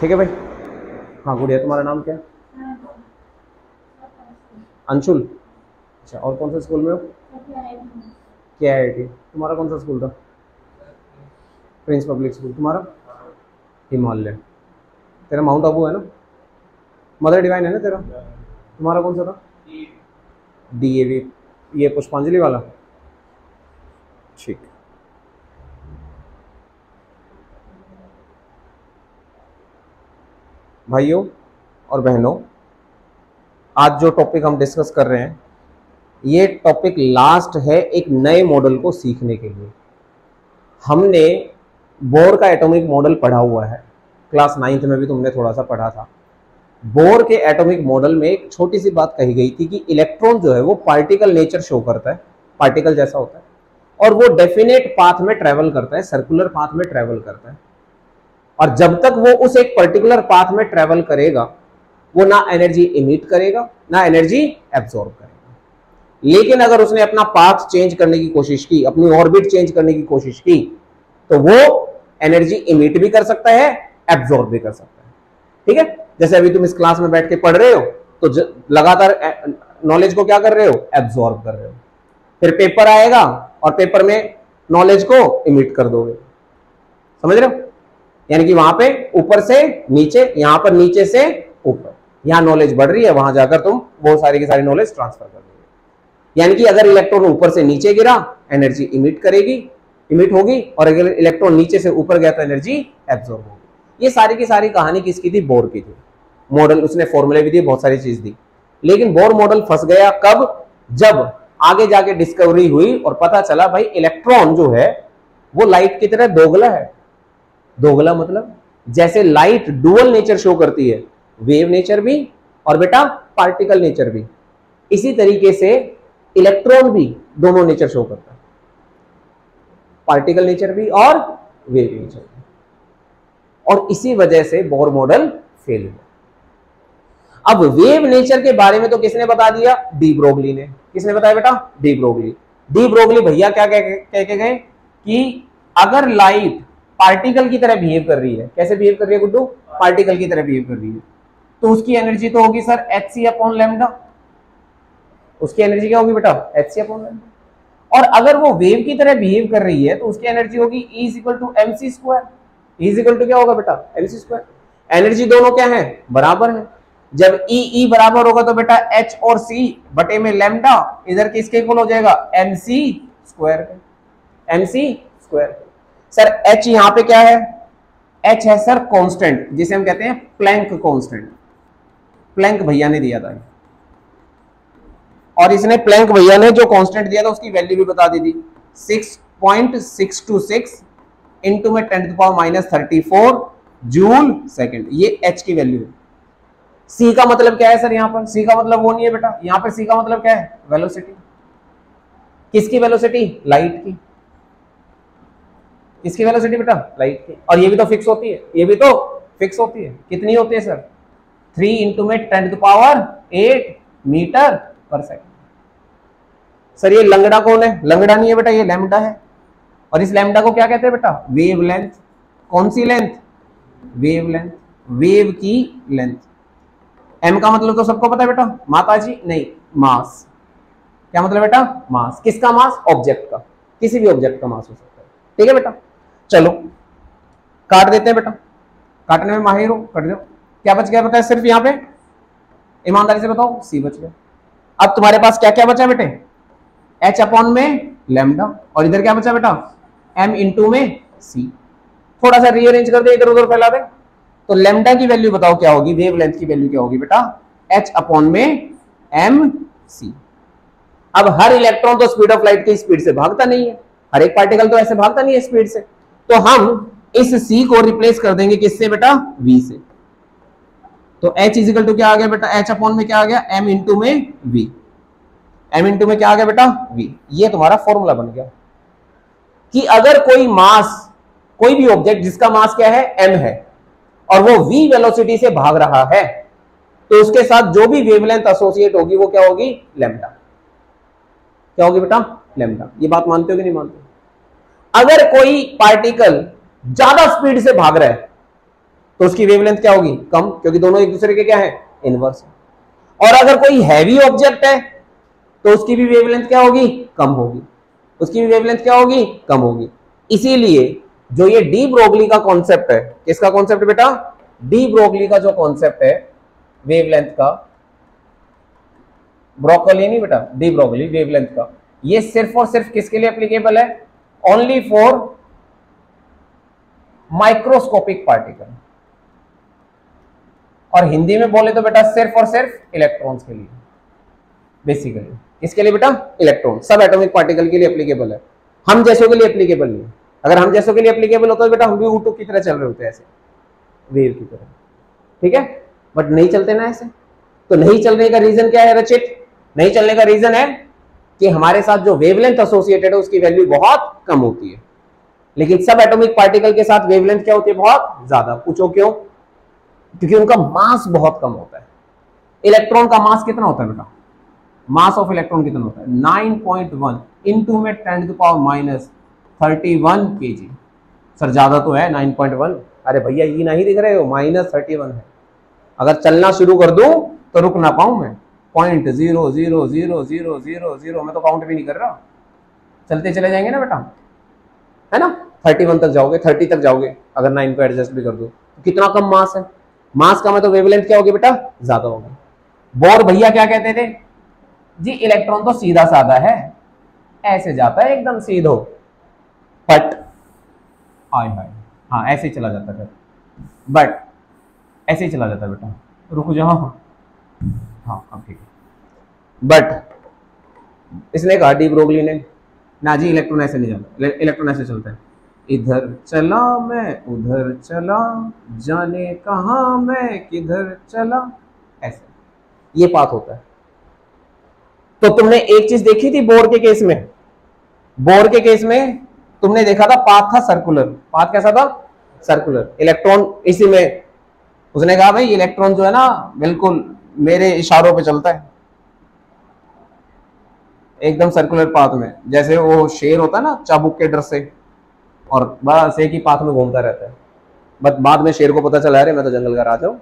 ठीक है भाई। हाँ गुड़िया, तुम्हारा नाम क्या है? अंशुल। अच्छा, और कौन सा स्कूल में हो? KIIT। तुम्हारा कौन सा स्कूल था? Prince public school. तुम्हारा? हिमालय। तेरा माउंट आबू है ना? मदर डिवाइन है ना तेरा? तुम्हारा कौन सा था? DAV। ये पुष्पांजलि वाला? ठीक। भाइयों और बहनों, आज जो टॉपिक हम डिस्कस कर रहे हैं, ये टॉपिक लास्ट है एक नए मॉडल को सीखने के लिए। हमने बोर का एटॉमिक मॉडल पढ़ा हुआ है, क्लास 9th में भी तुमने थोड़ा सा पढ़ा था। बोर के एटॉमिक मॉडल में एक छोटी सी बात कही गई थी कि इलेक्ट्रॉन जो है वो पार्टिकल नेचर शो करता है, पार्टिकल जैसा होता है, और वो डेफिनेट पाथ में ट्रेवल करता है, सर्कुलर पाथ में ट्रेवल करता है। और जब तक वो उस एक पर्टिकुलर पाथ में ट्रेवल करेगा, वो ना एनर्जी इमिट करेगा ना एनर्जी एब्जॉर्ब करेगा। लेकिन अगर उसने अपना पाथ चेंज करने की कोशिश की, अपनी ऑर्बिट चेंज करने की कोशिश की, तो वो एनर्जी इमिट भी कर सकता है, एब्जॉर्ब भी कर सकता है। ठीक है, जैसे अभी तुम इस क्लास में बैठ के पढ़ रहे हो तो लगातार नॉलेज को क्या कर रहे हो? एब्जॉर्ब कर रहे हो। फिर पेपर आएगा और पेपर में नॉलेज को इमिट कर दोगे। समझ रहे हो? यानी कि वहां पे ऊपर से नीचे, यहां पर नीचे से ऊपर, यहां नॉलेज बढ़ रही है, वहां जाकर तुम वो सारी की सारी नॉलेज ट्रांसफर कर दोगे। यानी कि अगर इलेक्ट्रॉन ऊपर से नीचे गिरा, एनर्जी इमिट होगी, और अगर इलेक्ट्रॉन नीचे से ऊपर गया तो एनर्जी एब्जॉर्ब होगी। ये सारी की सारी कहानी किसकी थी? बोर की थी। मॉडल, उसने फॉर्मूले भी दिए, बहुत सारी चीज दी, लेकिन बोर मॉडल फंस गया कब? जब आगे जाके डिस्कवरी हुई और पता चला भाई इलेक्ट्रॉन जो है वो लाइट की तरह दोगला है। दोगला मतलब जैसे लाइट डुअल नेचर शो करती है, वेव नेचर भी और बेटा पार्टिकल नेचर भी, इसी तरीके से इलेक्ट्रॉन भी दोनों नेचर शो करता है, पार्टिकल नेचर भी और वेव नेचर भी। और इसी वजह से बोर मॉडल फेल हुआ। अब वेव नेचर के बारे में तो किसने बता दिया? डी ब्रोगली ने। किसने बताया बेटा? De Broglie. डी ब्रोगली भैया क्या कह के गए कि अगर लाइट पार्टिकल की तरह बिहेव कर रही है, कैसे बिहेव कर रही है गुड्डू? पार्टिकल की तरह बिहेव कर रही है, तो उसकी एनर्जी तो होगी सर hc/λ। उसकी एनर्जी क्या होगी बेटा? hc/λ। और अगर वो वेव की तरह बिहेव कर रही है तो उसकी एनर्जी होगी E=mc²। E= क्या होगा बेटा? mc²। एनर्जी दोनों क्या है? बराबर है। जब E बराबर होगा तो बेटा h और c बटे में लैम्डा इधर किसके इक्वल हो जाएगा? mc²। mc²। सर h यहां पे क्या है? h है सर कांस्टेंट, जिसे हम कहते हैं प्लैंक कांस्टेंट। प्लैंक भैया ने दिया था, और इसने प्लैंक भैया ने जो कांस्टेंट दिया था उसकी वैल्यू भी बता दी थी, 6.626 इंटू में 10⁻⁻34 जूल सेकंड। ये h की वैल्यू है। c का मतलब क्या है सर? यहाँ पर c का मतलब वो नहीं है बेटा, यहाँ पर c का मतलब क्या है? वेलोसिटी। किसकी वेलोसिटी? लाइट की। किसकी वेलोसिटी बेटा? लाइट की। और ये भी तो फिक्स होती है, ये भी तो फिक्स होती है। कितनी होती है सर? 3 इंटू में 10⁸ मीटर पर सेकंड। सर ये लंगड़ा कौन है? लंगड़ा नहीं है बेटा, ये लैम्डा है। और इस लैम्डा को क्या कहते हैं बेटा? Wave length. कौन C length? Wave length. Wave की लेंथ। m का मतलब तो सबको पता है बेटा, माताजी नहीं, मास। क्या मतलब बेटा? मास। किसका मास? ऑब्जेक्ट का। किसी भी ऑब्जेक्ट का मास हो सकता है। ठीक है बेटा, चलो काट देते हैं बेटा, काटने में माहिर हो, कट दो। क्या बच गया बेटा? सिर्फ यहाँ पे ईमानदारी से बताओ, c बच गया। अब तुम्हारे पास क्या क्या बचा बेटे? h/λ, और इधर क्या बचा बेटा? m इंटू में c। थोड़ा सा रीअरेंज कर दे, इधर उधर फैला दे, तो लैम्डा की वैल्यू बताओ क्या होगी? वेव लेंथ की वैल्यू क्या होगी बेटा? h/mc। अब हर इलेक्ट्रॉन तो स्पीड ऑफ लाइट की स्पीड से भागता नहीं है, हर एक पार्टिकल तो ऐसे भागता नहीं है स्पीड से, तो हम इस c को रिप्लेस कर देंगे किससे बेटा? v से। तो h इजिकल टू क्या आ गया बेटा? h/ में क्या आ गया? m इंटू में v। m इंटू में क्या आ गया बेटा? v। ये तुम्हारा फॉर्मूला बन गया कि अगर कोई मास, कोई भी ऑब्जेक्ट जिसका मास क्या है? m है, और वो v वेलोसिटी से भाग रहा है, तो उसके साथ जो भी वेवलेंथ एसोसिएट होगी वो क्या होगी? लैम्डा। क्या होगी बेटा? लैम्डा। ये बात मानते हो कि नहीं मानते हो? अगर कोई पार्टिकल ज्यादा स्पीड से भाग रहा है तो उसकी वेवलेंथ क्या होगी? कम, क्योंकि दोनों एक दूसरे के क्या है? इनवर्स है। और अगर कोई हैवी ऑब्जेक्ट है तो उसकी भी वेवलेंथ क्या होगी? कम होगी। उसकी भी वेवलेंथ क्या होगी? कम होगी। इसीलिए जो ये डी ब्रोगली का कॉन्सेप्ट है, किसका कॉन्सेप्ट बेटा? डी ब्रोगली का जो कॉन्सेप्ट है वेवलेंथ का, ब्रोकली नहीं बेटा, डी ब्रोगली वेवलेंथ का, ये सिर्फ और सिर्फ किसके लिए एप्लीकेबल है? Only for microscopic particle. और हिंदी में बोले तो बेटा सिर्फ और सिर्फ इलेक्ट्रॉन्स के लिए। बेसिकली इसके लिए बेटा इलेक्ट्रॉन, सब एटॉमिक पार्टिकल के लिए एप्लीकेबल है, हम जैसों के लिए एप्लीकेबल नहीं। अगर हम जैसों के लिए एप्लीकेबल होता है बेटा हम भी ऊँटों की तरह चल रहे होते हैं, ऐसे वेव की तरह, ठीक है। बट नहीं चलते ना ऐसे। तो नहीं चलने का रीजन क्या है रचित? नहीं चलने का रीजन है कि हमारे साथ जो वेवलेंथ एसोसिएटेड है उसकी वैल्यू बहुत कम होती है, लेकिन सब एटॉमिक पार्टिकल के साथ वेवलेंथ क्या होती है? बहुत ज्यादा। पूछो क्यों? क्योंकि उनका मास बहुत कम होता है। इलेक्ट्रॉन का मास कितना होता है बेटा? मास ऑफ इलेक्ट्रॉन कितना होता है? 9.1 इंटू में 10⁻31 kg। सर ज्यादा तो है 9.1। अरे भैया ये नहीं दिख रहे हो, -31 है। अगर चलना शुरू कर दूं तो रुक ना पाऊं मैं। 0.00000, मैं तो काउंट भी नहीं कर रहा, चलते चले जाएंगे ना बेटा, है ना। 31 तक जाओगे, 30 तक जाओगे, अगर 9 को एडजस्ट भी कर दो तो कितना कम मास है। मास का मतलब वेवलेंथ क्या होगी बेटा? ज्यादा होगी। बोर भैया क्या कहते थे जी? इलेक्ट्रॉन तो सीधा साधा है, ऐसे जाता है एकदम सीधो पट, हाय हाय, हाँ ऐसे ही चला जाता है, बट ऐसे ही चला जाता है बेटा। रुको जाओ, हाँ अब ठीक है। बट इसने कहा डी ब्रोगली ने, ना जी इलेक्ट्रॉन ऐसे नहीं जाता, इलेक्ट्रॉन ऐसे चलता है। इधर चला मैं उधर चला, जाने कहां मैं किधर चला, ऐसे ये पाथ होता है। तो तुमने एक चीज देखी थी बोर के केस में, बोर के केस में तुमने देखा था पाथ था सर्कुलर। पाथ कैसा था? सर्कुलर। इलेक्ट्रॉन इसी में, उसने कहा भाई इलेक्ट्रॉन जो है ना बिल्कुल मेरे इशारों पे चलता है, एकदम सर्कुलर पाथ में, जैसे वो शेर होता है ना चाबुक के डर से, और बस एक ही पाथ में घूमता रहता है। बट बाद में शेर को पता चला अरे मैं तो जंगल का राजा हूं,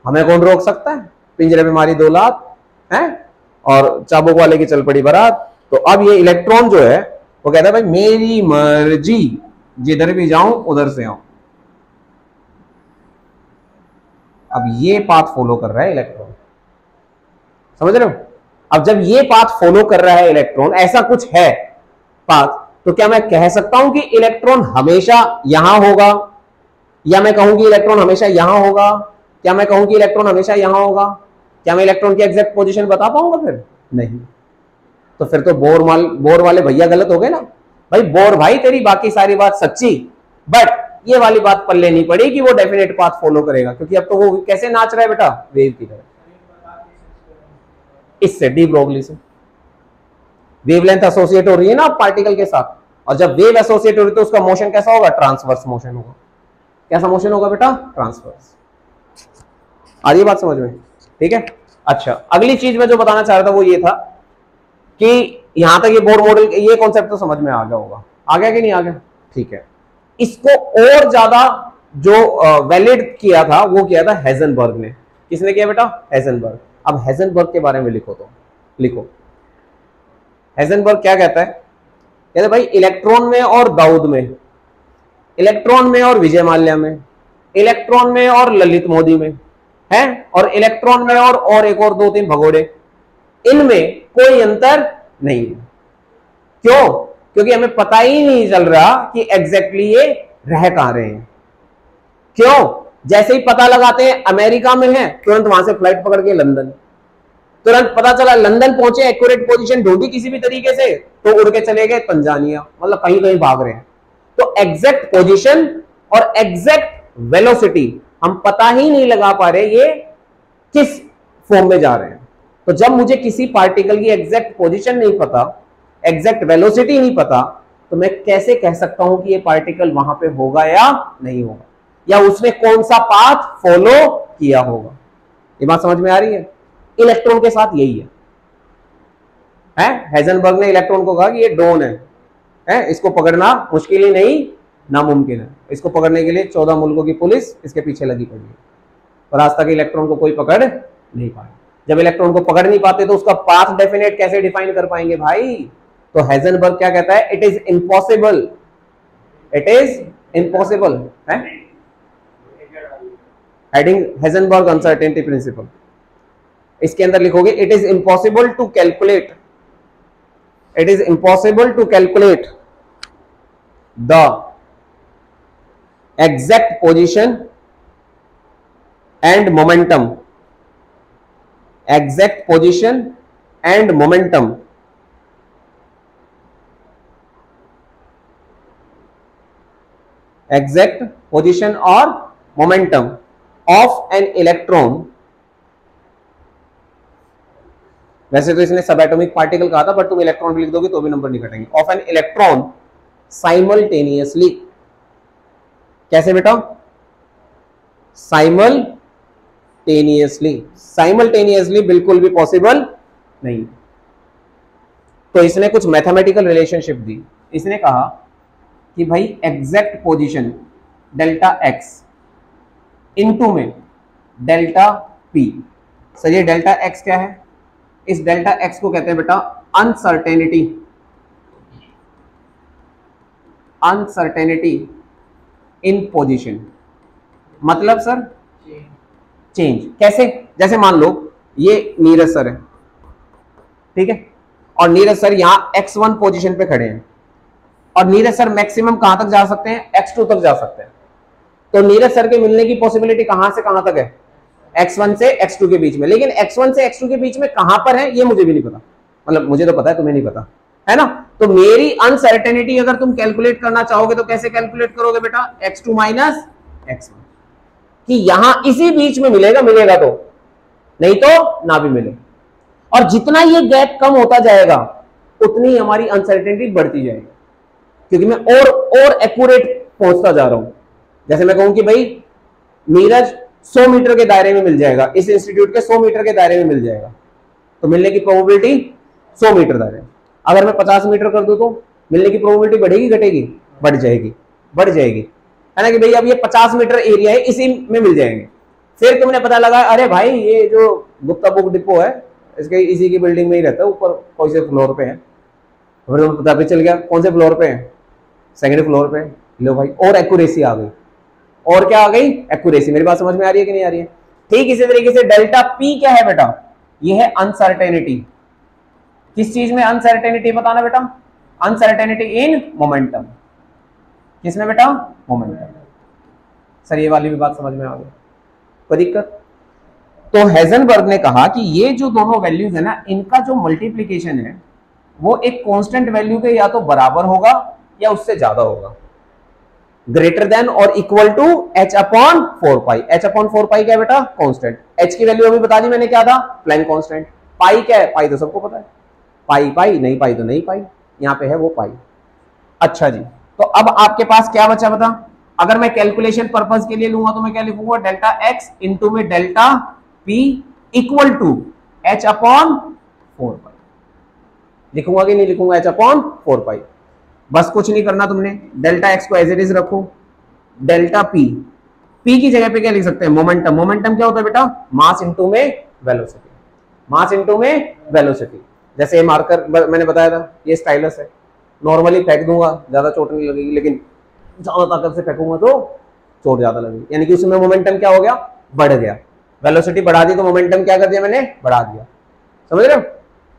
हमें कौन रोक सकता है, पिंजरे में मारी 2 लात है और चाबुक वाले की चल पड़ी बारात। तो अब ये इलेक्ट्रॉन जो है वो कहता है भाई मेरी मर्जी, जिधर भी जाऊं उधर से आऊं। अब ये पाथ फॉलो कर रहा है इलेक्ट्रॉन, समझ रहे हो। अब जब ये पाथ फॉलो कर रहा है इलेक्ट्रॉन, ऐसा कुछ है पाथ, तो क्या मैं कह सकता हूं कि इलेक्ट्रॉन हमेशा यहां होगा, या मैं कहूं कि इलेक्ट्रॉन हमेशा यहां होगा, क्या मैं कहूं कि इलेक्ट्रॉन हमेशा यहां होगा? क्या मैं इलेक्ट्रॉन की एग्जैक्ट पोजीशन बता पाऊंगा? फिर नहीं। तो फिर तो बोर वाले भैया गलत हो गए ना। भाई बोर भाई तेरी बाकी सारी बात सच्ची, बट ये वाली बात पल्ले नहीं पड़ी कि वो डेफिनेट पाथ फॉलो करेगा, क्योंकि अब तो वो कैसे नाच रहा है बेटा? वेव की तरह। इससे डी ब्रोगली से वेवलेंथ एसोसिएट हो रही है ना पार्टिकल के साथ, और जब वेव एसोसिएट हो रही है तो उसका मोशन कैसा होगा? ट्रांसवर्स मोशन होगा। कैसा मोशन होगा बेटा? ट्रांसवर्स। आ रही बात समझ में? ठीक है। अच्छा, अगली चीज मैं जो बताना चाह रहा था वो ये था कि यहां तक ये बोर मॉडल, ये कॉन्सेप्ट तो समझ में आ गया होगा। आ गया कि नहीं आ गया? ठीक है। इसको और ज्यादा जो वैलिड किया था वो किया था हेजनबर्ग ने। किसने किया बेटा? हेजनबर्ग। अब हेजनबर्ग के बारे में लिखो, तो लिखो हेजनबर्ग क्या कहता है? कहते भाई इलेक्ट्रॉन में और दाऊद में, इलेक्ट्रॉन में और विजय माल्या में, इलेक्ट्रॉन में और ललित मोदी में है, और इलेक्ट्रॉन में और एक और 2-3 भगोड़े, इनमें कोई अंतर नहीं है। क्यों? क्योंकि हमें पता ही नहीं चल रहा कि एग्जैक्टली ये रह कहां रहे हैं। क्यों? जैसे ही पता लगाते हैं अमेरिका में है, तुरंत वहां से फ्लाइट पकड़ के लंदन, तुरंत पता चला लंदन पहुंचे, एक्यूरेट पोजीशन ढूंढी किसी भी तरीके से, तो उड़ के चले गए तंजानिया, मतलब कहीं कहीं भाग रहे हैं। तो एग्जैक्ट पोजीशन और एग्जैक्ट वेलोसिटी हम पता ही नहीं लगा पा रहे ये किस फॉर्म में जा रहे हैं। तो जब मुझे किसी पार्टिकल की एग्जैक्ट पोजीशन नहीं पता, एग्जैक्ट वेलोसिटी नहीं पता, तो मैं कैसे कह सकता हूं कि ये पार्टिकल वहां पे होगा या नहीं होगा, या उसने कौन सा पाथ फॉलो किया होगा। ये बात समझ में आ रही है? इलेक्ट्रॉन के साथ यही है? हेजनबर्ग ने इलेक्ट्रॉन को कहा कि ये ड्रोन है, इसको पकड़ना मुश्किल ही नहीं नामुमकिन है। इसको पकड़ने के लिए 14 मुल्कों की पुलिस इसके पीछे लगी पड़ी है, पर आज तक इलेक्ट्रॉन को कोई पकड़ नहीं पाया। जब इलेक्ट्रॉन को पकड़ नहीं पाते तो उसका पाथ डेफिनेट कैसे डिफाइन कर पाएंगे भाई? तो हाइजेनबर्ग क्या कहता है? It is impossible, it is impossible है। हेडिंग हाइजेनबर्ग अनसर्टेनिटी प्रिंसिपल, इसके अंदर लिखोगे it is impossible to calculate, it is impossible to calculate the exact position and momentum, exact position and momentum exact position और momentum of an electron. वैसे तो इसने सब atomic particle कहा था, पर तुम इलेक्ट्रॉन भी लिख दोगे तो भी नंबर नहीं कटेंगे। ऑफ एन इलेक्ट्रॉन साइमल्टेनियसली, कैसे बेटा? साइमल्टेनियसली, साइमल्टेनियसली बिल्कुल भी पॉसिबल नहीं। तो इसने कुछ मैथमेटिकल रिलेशनशिप दी। इसने कहा कि भाई exact position delta x into में डेल्टा पी। सर ये डेल्टा एक्स क्या है? इस डेल्टा एक्स को कहते हैं बेटा अनसर्टेनिटी, अनसर्टेनिटी इन पोजीशन। मतलब सर चेंज कैसे? जैसे मान लो ये नीरज सर है, ठीक है, और नीरज सर यहां x1 पोजीशन पे खड़े हैं, और नीरज सर मैक्सिमम कहां तक जा सकते हैं? x2 तक जा सकते हैं। तो नीरज सर के मिलने की पॉसिबिलिटी कहां से कहां तक है? x1 से x2 के बीच में। लेकिन x1 से x2 के बीच में कहां पर है ये मुझे भी नहीं पता, मतलब मुझे तो पता है, तुम्हें नहीं पता, है ना। तो मेरी अनसर्टेनिटी अगर तुम कैलकुलेट करना चाहोगे तो कैसे कैलकुलेट करोगे बेटा? x2 माइनस x1, कि यहां इसी बीच में मिलेगा, मिलेगा तो, नहीं तो ना भी मिले। और जितना ये गैप कम होता जाएगा उतनी हमारी अनसर्टेनिटी बढ़ती जाएगी, क्योंकि मैं और एक्यूरेट पहुंचता जा रहा हूं। जैसे मैं कहूं कि भाई नीरज 100 मीटर के दायरे में मिल जाएगा, इस इंस्टीट्यूट के 100 मीटर के दायरे में मिल जाएगा, तो मिलने की प्रोबेबिलिटी 100 मीटर दायरे। अगर मैं 50 मीटर कर दूं तो मिलने की प्रोबेबिलिटी बढ़ेगी घटेगी? बढ़ जाएगी, बढ़ जाएगी, है ना, कि भाई अब ये 50 मीटर एरिया है, इसी में मिल जाएंगे। फिर तुमने पता लगा अरे भाई ये जो गुप्ता बुक डिपो है इसके इसी की बिल्डिंग में ही रहता है, ऊपर कौन से फ्लोर पे है, फिर तुम्हें पता भी चल गया कौन से फ्लोर पे है, सेकंड फ्लोर पे। लो भाई, और एक्यूरेसी आ गई। और क्या आ गई? एक्यूरेसी। मेरी बात समझ में आ रही है कि नहीं आ रही है? ठीक इसी तरीके से डेल्टा पी क्या है बेटा? ये है अनसर्टेनिटी। किस चीज में अनसर्टेनिटी बताना बेटा? Uncertainty in momentum. किसमें बेटा? मोमेंटम। सर ये वाली भी बात समझ में आ गई, कोई दिक्कत? तो हाइजेनबर्ग ने कहा कि ये जो दोनों वैल्यूज है ना, इनका जो मल्टीप्लीकेशन है वो एक कांस्टेंट वैल्यू के या तो बराबर होगा या उससे ज्यादा होगा, ग्रेटर देन और equal to h upon 4 pi. h upon 4 pi क्या है बेटा? कांस्टेंट। h की वैल्यू अभी बता दी मैंने, क्या था? Planck constant. पाई क्या है? पाई तो सबको पता है, पाई पाई, नहीं पाई तो नहीं पाई, यहां पे है वो पाई। अच्छा जी, तो अब आपके पास क्या बचा बता? अगर मैं कैलकुलेशन पर्पस के लिए लूंगा तो मैं क्या लिखूंगा? डेल्टा एक्स इंटू में delta p equal to h upon 4 pi. लिखूंगा कि नहीं लिखूंगा? h upon 4 pi. बस कुछ नहीं करना तुमने, डेल्टा एक्स को एज इट इज रखो, डेल्टा पी, पी की जगह पे क्या लिख सकते हैं? मोमेंटम। मोमेंटम क्या होता है बेटा? मास इंटू में वेलोसिटी, मास इंटू में वेलोसिटी। जैसे मार्कर मैंने बताया था, ये स्टाइलस है, नॉर्मली फेंक दूंगा ज्यादा चोट नहीं लगेगी, लेकिन ज्यादा ताकत से फेंकूंगा तो चोट ज्यादा लगेगी, यानी कि उसमें मोमेंटम क्या हो गया? बढ़ गया। वेलोसिटी बढ़ा दी तो मोमेंटम क्या कर दिया मैंने? बढ़ा दिया। समझ रहे हो?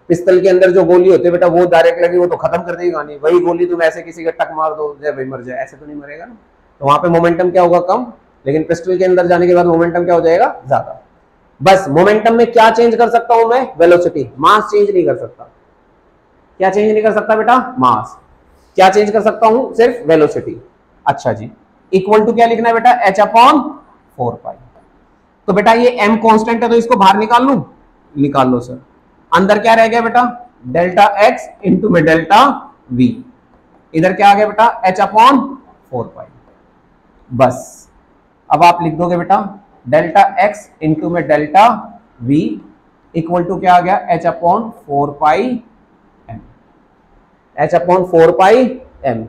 पिस्तल के अंदर जो गोली होती है बेटा वो डायरेक्ट लगी वो तो खत्म कर देगी कहानी, वही गोली तुम ऐसे किसी का टक मार दो जय भाई मर जाए, ऐसे तो नहीं मरेगा ना। तो वहां पे मोमेंटम क्या होगा? कम। लेकिन पिस्टल के अंदर जाने के बाद मोमेंटम क्या हो जाएगा? ज्यादा। बस मोमेंटम में क्या चेंज कर सकता हूं मैं? वेलोसिटी। मास चेंज नहीं कर सकता। क्या चेंज नहीं कर सकता बेटा? मास। क्या चेंज कर सकता हूं? सिर्फ वेलोसिटी। अच्छा जी, इक्वल टू क्या लिखना है बेटा? h अपॉन 4 पाई। तो बेटा ये m कांस्टेंट है तो इसको बाहर निकाल लूं? निकाल लो सर। अंदर क्या रह गया बेटा? डेल्टा x इंटू में डेल्टा v। इधर क्या आ गया बेटा? h upon 4 pi. बस अब आप लिख दोगे बेटा डेल्टा x इंटू में डेल्टा v इक्वल टू क्या आ गया? h अपॉन 4 पाई m। h अपॉन 4 पाई m।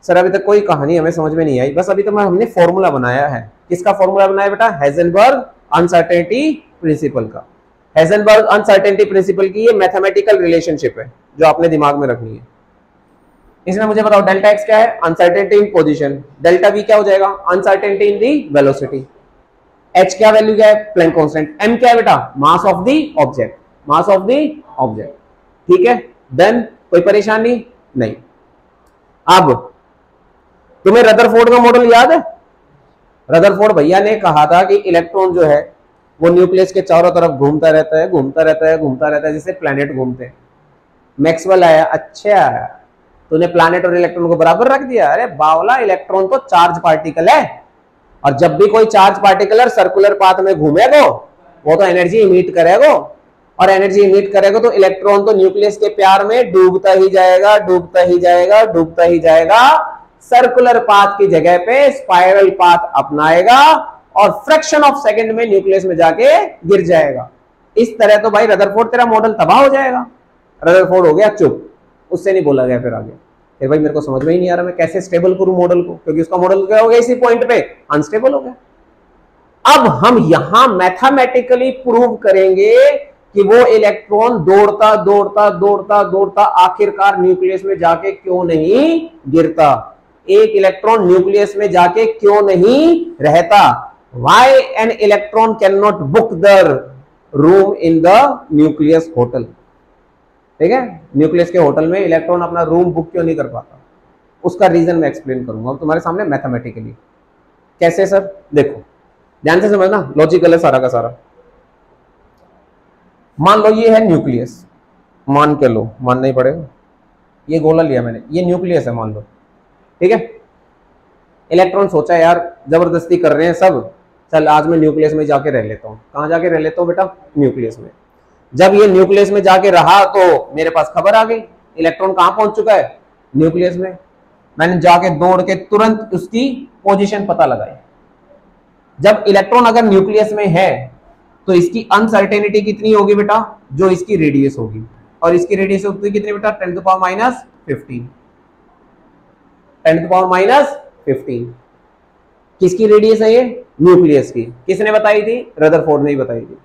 सर अभी तक कोई कहानी हमें समझ में नहीं आई, बस अभी तक हमने फॉर्मूला बनाया है। किसका फॉर्मूला बनाया बेटा? हाइजेनबर्ग अनसर्टेनिटी प्रिंसिपल का। हाइजेनबर्ग अनसर्टेनिटी प्रिंसिपल की ये मैथमेटिकल रिलेशनशिप है जो आपने दिमाग में रखनी है। इसमें मुझे बताओ डेल्टा एक्स क्या है? Uncertainty in position. Delta v क्या हो जाएगा? Uncertainty in the velocity. H क्या वैल्यू क्या है? Planck constant. एम क्या है बेटा? Mass of the object. Mass of the object, ठीक है। देन कोई परेशानी नहीं। अब तुम्हें रदरफोर्ड का मॉडल याद है? रदरफोर्ड भैया ने कहा था कि इलेक्ट्रॉन जो है वो न्यूक्लियस के चारों तरफ घूमता रहता है, घूमता रहता है, घूमता रहता है, जैसे प्लैनेट घूमते हैं। मैक्सवेल आया, अच्छा तूने प्लैनेट और इलेक्ट्रॉन को बराबर रख दिया। अरे बावला, इलेक्ट्रॉन तो चार्ज पार्टिकल है, और जब भी कोई चार्ज पार्टिकल सर्कुलर पाथ में घूमेगा वो तो एनर्जी इमिट करेगा, और एनर्जी इमिट करेगा तो इलेक्ट्रॉन तो न्यूक्लियस के प्यार में डूबता ही जाएगा, डूबता ही जाएगा, डूबता ही जाएगा, सर्कुलर पाथ की जगह पे स्पाइरल पाथ अपनाएगा और फ्रैक्शन ऑफ सेकंड में न्यूक्लियस में जाके गिर जाएगा। इस तरह तो भाई रदरफोर्ड तेरा मॉडल तबाह हो जाएगा। रदरफोर्ड हो गया चुप, उससे नहीं बोला गया फिर आगे। फिर भाई मेरे को समझ में ही नहीं आ रहा मैं कैसे स्टेबल करूं मॉडल को, क्योंकि उसका मॉडल क्या हो गया इसी पॉइंट पे अनस्टेबल हो गया। अब हम यहां मैथमेटिकली प्रूव करेंगे कि वो इलेक्ट्रॉन दौड़ता दौड़ता दौड़ता दौड़ता आखिरकार न्यूक्लियस में जाके क्यों नहीं गिरता, एक इलेक्ट्रॉन न्यूक्लियस में जाके क्यों नहीं रहता। Why an electron cannot book the room in the nucleus hotel? ठीक है, न्यूक्लियस के होटल में इलेक्ट्रॉन अपना रूम बुक क्यों नहीं कर पाता, उसका रीजन मैं एक्सप्लेन करूंगा तुम्हारे सामने मैथमेटिकली। कैसे सर? देखो ध्यान से समझना, लॉजिकल है सारा का सारा। मान लो ये है न्यूक्लियस, मान के लो, मानना ही पड़ेगा, ये गोला लिया मैंने, ये न्यूक्लियस है मान लो, ठीक है। इलेक्ट्रॉन सोचा यार जबरदस्ती कर रहे हैं सब, चल आज मैं न्यूक्लियस में जाके रह लेता हूँ। कहाँ जाके रह लेता हूँ बेटा? न्यूक्लियस में। जब ये न्यूक्लियस में जाके रहा तो मेरे पास खबर आ गई इलेक्ट्रॉन कहाँ पहुंच चुका है, न्यूक्लियस में। मैंने जाके दौड़ के तुरंत उसकी पोजीशन पता लगाई। जब इलेक्ट्रॉन अगर न्यूक्लियस में है तो इसकी अनसर्टेनिटी कितनी होगी बेटा? जो इसकी रेडियस होगी, और इसकी रेडियस होती कितनी बेटा? 10⁻⁻15। 10⁻⁻15 किसकी रेडियस है? ये न्यूक्लियस की। किसने बताई थी? रदरफोर्ड ने ही बताई थी।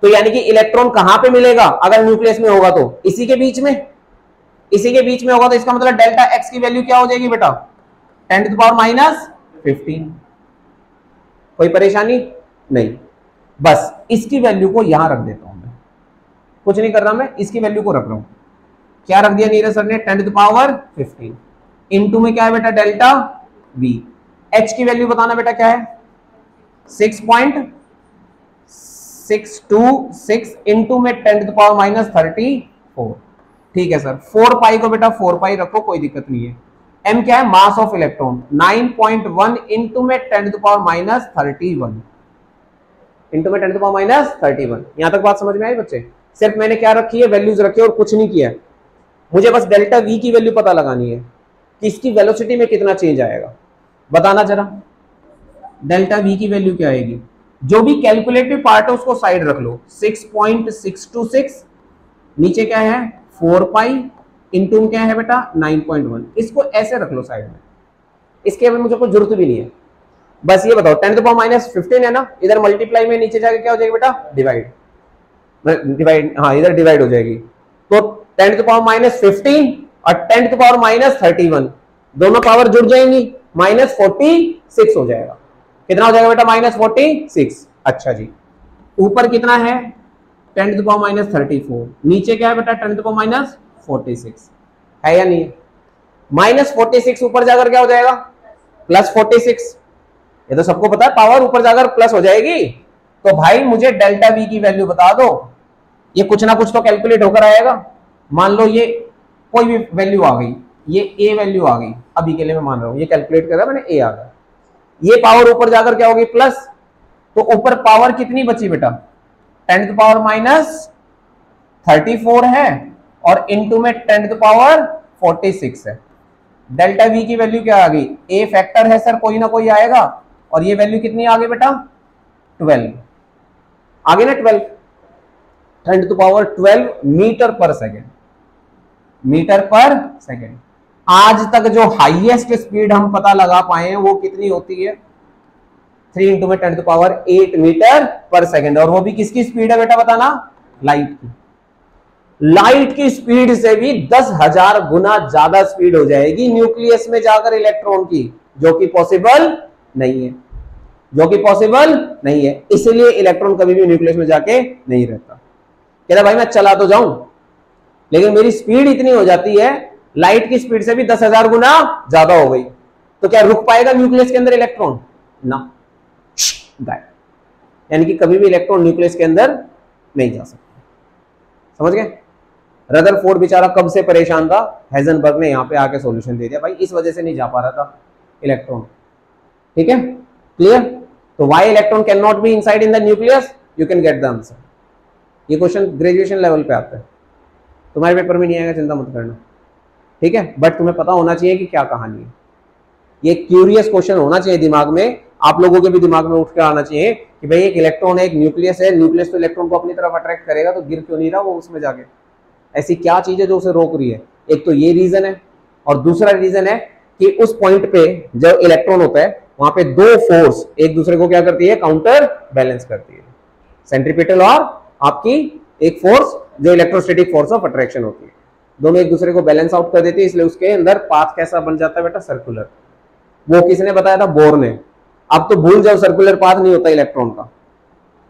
तो यानी कि इलेक्ट्रॉन कहां पे मिलेगा अगर न्यूक्लियस में होगा? तो इसी के बीच में, इसी के बीच में होगा। तो इसका मतलब डेल्टा एक्स की वैल्यू क्या हो जाएगी बेटा? 10⁻⁻15। कोई परेशानी नहीं, बस इसकी वैल्यू को यहां रख देता हूं मैं, कुछ नहीं कर रहा मैं, इसकी वैल्यू को रख रहा हूं। क्या रख दिया नीरज सर ने? 10⁻15 इनटू में क्या है बेटा? Delta we. एच की वैल्यू बताना बेटा क्या है? 6.626 इनटू में 10⁻34। ठीक है सर, 4 पाई को बेटा 4 पाई रखो, कोई दिक्कत नहीं है। एम क्या है? मास ऑफ इलेक्ट्रॉन 9.1 इनटू में 10⁻31 इनटू में 10⁻31। यहां तक बात समझ में आई बच्चे? सिर्फ मैंने क्या रखी है? वैल्यूज रखी है और कुछ नहीं किया। मुझे बस डेल्टा वी की वैल्यू पता लगानी है कि इसकी वेलोसिटी में कितना चेंज आएगा। बताना जरा, डेल्टा वी की वैल्यू क्या आएगी? जो भी कैलकुलेटिव पार्ट है उसको साइड रख लो। 6.626 नीचे क्या है? 4 पाई इनटू क्या है बेटा? 9.1। इसको ऐसे रख लो साइड में, इसके अभी मुझे कोई जरूरत भी नहीं है। बस ये बताओ 10⁻15 है ना, इधर मल्टीप्लाई में नीचे जाके क्या हो जाएगी बेटा? डिवाइड। डिवाइड, हाँ इधर डिवाइड हो जाएगी। तो 10⁻15 और 10⁻31 दोनों पावर जुड़ जाएंगी, -46 हो जाएगा। कितना हो जाएगा बेटा? -46। अच्छा जी, ऊपर कितना है? 10⁻34। नीचे क्या है बेटा? 10⁻46 है या नहीं? -46 ऊपर जाकर क्या हो जाएगा? +46। ये तो सबको पता है, पावर ऊपर जाकर प्लस हो जाएगी। तो भाई मुझे डेल्टा वी की वैल्यू बता दो। ये कुछ ना कुछ तो कैलकुलेट होकर आएगा। मान लो ये कोई भी वैल्यू आ गई, ये ए वैल्यू आ गई, अभी के लिए मैं मान रहा हूं ये कैलकुलेट कर रहा मैंने, ए आ गया। ये पावर ऊपर जाकर क्या होगी? प्लस। तो ऊपर पावर कितनी बची बेटा? 10⁻34 है और इनटू में 10⁻46 है। डेल्टा वी की वैल्यू क्या आ गई? ए फैक्टर है सर, कोई ना कोई आएगा। और ये वैल्यू कितनी आ गई बेटा? 12 आ गई ना? 12 मीटर पर सेकेंड, मीटर पर सेकेंड। आज तक जो हाईएस्ट स्पीड हम पता लगा पाए हैं वो कितनी होती है? 3 × 10⁸ मीटर पर सेकेंड। और वो भी किसकी स्पीड है बेटा बताना? लाइट की। लाइट की स्पीड से भी 10,000 गुना ज्यादा स्पीड हो जाएगी न्यूक्लियस में जाकर इलेक्ट्रॉन की, जो कि पॉसिबल नहीं है, जो कि पॉसिबल नहीं है। इसलिए इलेक्ट्रॉन कभी भी न्यूक्लियस में जाके नहीं रहता। कहता भाई मैं चला तो जाऊं लेकिन मेरी स्पीड इतनी हो जाती है लाइट की स्पीड से भी 10,000 गुना ज्यादा हो गई, तो क्या रुक पाएगा न्यूक्लियस के अंदर इलेक्ट्रॉन? ना, गायब। यानी कि कभी भी इलेक्ट्रॉन न्यूक्लियस के अंदर नहीं जा सकता। समझ गए? रदरफोर्ड बेचारा कब से परेशान था, हेजनबर्ग ने यहां पे आके सॉल्यूशन दे दिया, भाई इस वजह से नहीं जा पा रहा था इलेक्ट्रॉन। ठीक है, क्लियर? तो why electron can not be inside in the nucleus, you can get the answer. ये क्वेश्चन ग्रेजुएशन लेवल पे आता है, तुम्हारे पेपर में नहीं आएगा, चिंता मत करना। ठीक है, बट तुम्हें पता होना चाहिए कि क्या कहानी है। ये क्यूरियस क्वेश्चन होना चाहिए दिमाग में, आप लोगों के भी दिमाग में उठ कर आना चाहिए कि भाई एक इलेक्ट्रॉन है, एक न्यूक्लियस है, न्यूक्लियस तो इलेक्ट्रॉन को अपनी तरफ अट्रैक्ट करेगा, तो गिर क्यों नहीं रहा वो उसमें जाके? ऐसी क्या चीज है जो उसे रोक रही है? एक तो ये रीजन है, और दूसरा रीजन है कि उस पॉइंट पे जब इलेक्ट्रॉन होता है वहां पे दो फोर्स एक दूसरे को क्या करती है? काउंटर बैलेंस करती है। सेंट्रीपिटल और आपकी एक फोर्स जो इलेक्ट्रोस्टैटिक फोर्स ऑफ अट्रैक्शन होती है, दोनों एक दूसरे को बैलेंस आउट कर देती है, इसलिए उसके अंदर पाथ कैसा बन जाता है बेटा? सर्कुलर। वो किसने बताया था? बोर ने। अब तो भूल जाओ, सर्कुलर पाथ नहीं होता इलेक्ट्रॉन का।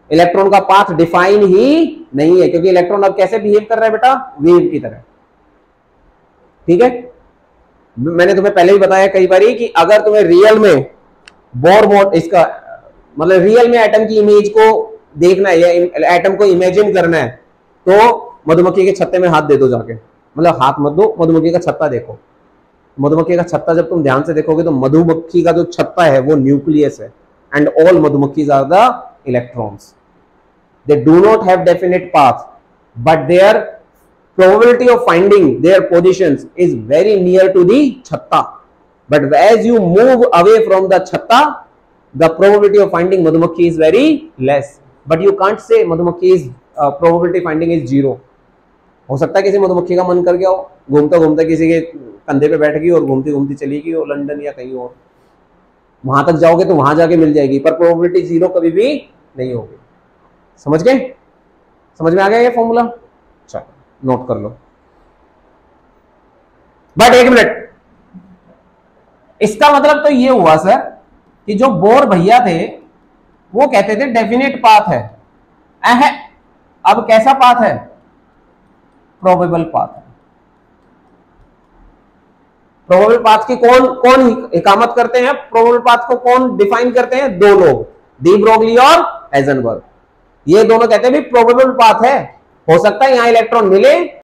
इलेक्ट्रॉन का पाथ डिफाइन ही नहीं है, क्योंकि इलेक्ट्रॉन अब कैसे बिहेव कर रहा है बेटा? वेव की तरह। ठीक है, मैंने तुम्हें पहले भी बताया कई बार कि अगर तुम्हें रियल में बोर मॉड इसका मतलब रियल में एटम की इमेज को देखना है या एटम को इमेजिन करना है, तो मधुमक्खी के छत्ते में हाथ दे दो जाके, मतलब हाथ मत दो, मधुमक्खी का छत्ता देखो। मधुमक्खी का छत्ता जब तुम ध्यान से देखोगे तो मधुमक्खी का जो छत्ता है वो न्यूक्लियस है, एंड ऑल मधुमक्खीज are the electrons. They do not have definite path, but their probability of finding their positions is very near to the chhatta. But as you move away from the chhatta, the probability of finding madhumakhi is very less. But you can't say madhumakhi's probability finding is 0. हो सकता है किसी मधुमक्खी का मन कर गया हो, घूमता घूमता किसी के कंधे पे बैठ गई और घूमती घूमती चली गई हो लंदन या कहीं और, वहां तक जाओगे तो वहां जाके मिल जाएगी, पर प्रोबेबिलिटी 0 कभी भी नहीं होगी। समझ गए? समझ में आ गया ये फॉर्मूला? चलो नोट कर लो। बट एक मिनट, इसका मतलब तो ये हुआ सर कि जो बोर भैया थे वो कहते थे डेफिनेट पाथ है। अब कैसा पाथ है? प्रोबेबल पाथ है। प्रोबेबल पाथ की कौन कौन इकामत करते हैं? प्रोबेबल पाथ को कौन डिफाइन करते हैं? दो लोग, डी ब्रोगली और हेजनबर्ग। ये दोनों कहते हैं भी प्रोबेबल पाथ है, हो सकता है यहां इलेक्ट्रॉन मिले